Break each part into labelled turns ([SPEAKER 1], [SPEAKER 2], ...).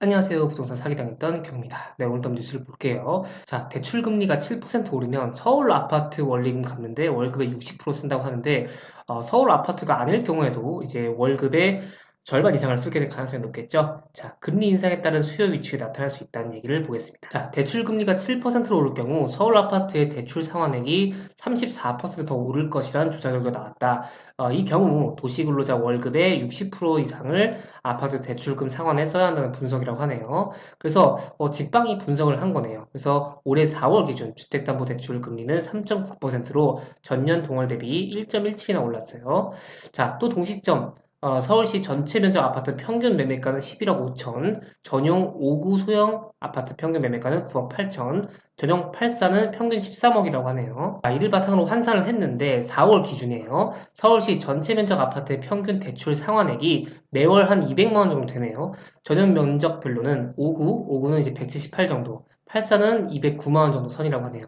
[SPEAKER 1] 안녕하세요. 부동산 사기당했던 경입니다. 네, 오늘도 뉴스를 볼게요. 자, 대출금리가 7% 오르면 서울 아파트 원리금 갚는데 월급의 60% 쓴다고 하는데, 서울 아파트가 아닐 경우에도 이제 월급의 절반 이상을 쓰게 될 가능성이 높겠죠. 자, 금리 인상에 따른 수요 위축이 나타날 수 있다는 얘기를 보겠습니다. 자, 대출금리가 7%로 오를 경우 서울 아파트의 대출 상환액이 34%더 오를 것이라는 조사 결과가 나왔다. 이 경우 도시근로자 월급의 60% 이상을 아파트 대출금 상환에 써야 한다는 분석이라고 하네요. 그래서 직방이 분석을 한 거네요. 그래서 올해 4월 기준 주택담보대출 금리는 3.9%로 전년 동월 대비 1.17이나 올랐어요. 자, 또 동시점 서울시 전체 면적 아파트 평균 매매가는 11억 5천, 전용 5구 소형 아파트 평균 매매가는 9억 8천, 전용 8사는 평균 13억이라고 하네요. 자, 이를 바탕으로 환산을 했는데 4월 기준이에요. 서울시 전체 면적 아파트의 평균 대출 상환액이 매월 한 200만 원 정도 되네요. 전용 면적별로는 5구는 이제 178 정도, 8사는 209만 원 정도 선이라고 하네요.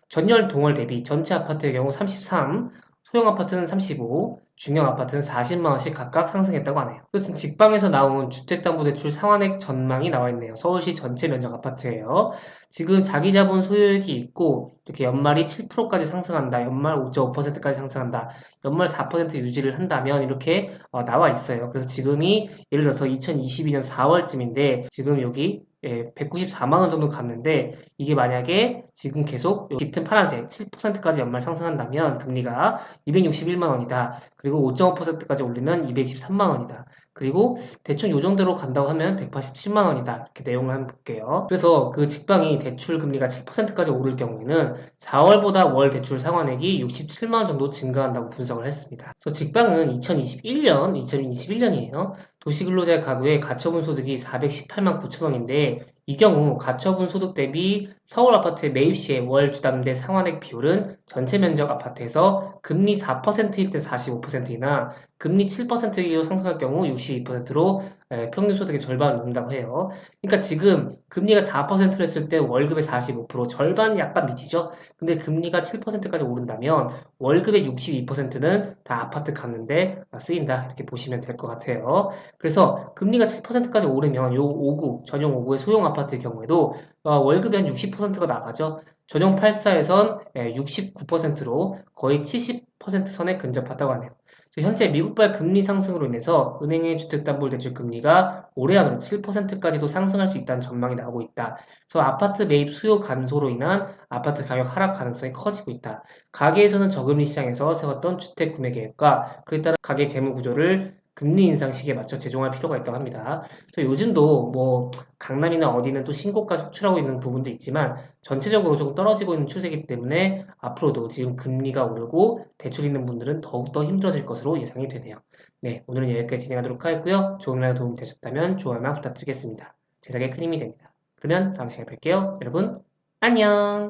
[SPEAKER 1] 전년 동월 대비 전체 아파트의 경우 33, 소형 아파트는 35, 중형 아파트는 40만 원씩 각각 상승했다고 하네요. 그것은 직방에서 나온 주택담보대출 상환액 전망이 나와 있네요. 서울시 전체 면적 아파트예요. 지금 자기자본 소유액이 있고 이렇게 연말이 7%까지 상승한다. 연말 5.5%까지 상승한다. 연말 4% 유지를 한다면 이렇게 나와 있어요. 그래서 지금이 예를 들어서 2022년 4월쯤인데 지금 여기 194만 원 정도 갔는데 이게 만약에 지금 계속 짙은 파란색 7%까지 연말 상승한다면 금리가 261만 원이다. 그리고 5.5%까지 오르면 223만 원이다. 그리고 대충 요 정도로 간다고 하면 187만 원이다. 이렇게 내용을 한번 볼게요. 그래서 그 직방이 대출 금리가 7%까지 오를 경우에는 4월보다 월 대출 상환액이 67만 원 정도 증가한다고 분석을 했습니다. 그래서 직방은 2021년이에요. 도시근로자 가구의 가처분 소득이 418만 9천 원인데 이 경우 가처분 소득 대비 서울 아파트 매입 시의 월 주담대 상환액 비율은 전체 면적 아파트에서 금리 4%일 때 45%이나 금리 7%로 상승할 경우 62%로 평균 소득의 절반을 넘는다고 해요. 그러니까 지금 금리가 4%로 했을 때 월급의 45%, 절반 약간 미치죠? 근데 금리가 7%까지 오른다면 월급의 62%는 다 아파트 갚는데 쓰인다. 이렇게 보시면 될 것 같아요. 그래서 금리가 7%까지 오르면 요 5구, 전용 5구의 소형 아파트의 경우에도 월급이 한 60%가 나가죠. 전용 8사에선 69%로 거의 70% 선에 근접하다고 하네요. 현재 미국발 금리 상승으로 인해서 은행의 주택담보대출 금리가 올해 안으로 7%까지도 상승할 수 있다는 전망이 나오고 있다. 그래서 아파트 매입 수요 감소로 인한 아파트 가격 하락 가능성이 커지고 있다. 가계에서는 저금리 시장에서 세웠던 주택 구매 계획과 그에 따른 가계 재무 구조를 금리 인상 시기에 맞춰 재정할 필요가 있다고 합니다. 그래서 요즘도 뭐 강남이나 어디는 또 신고가 속출하고 있는 부분도 있지만 전체적으로 조금 떨어지고 있는 추세이기 때문에 앞으로도 지금 금리가 오르고 대출 있는 분들은 더욱더 힘들어질 것으로 예상이 되네요. 네, 오늘은 여기까지 진행하도록 하겠고요. 좋은 날 도움이 되셨다면 좋아요만 부탁드리겠습니다. 제작에 큰 힘이 됩니다. 그러면 다음 시간에 뵐게요. 여러분, 안녕!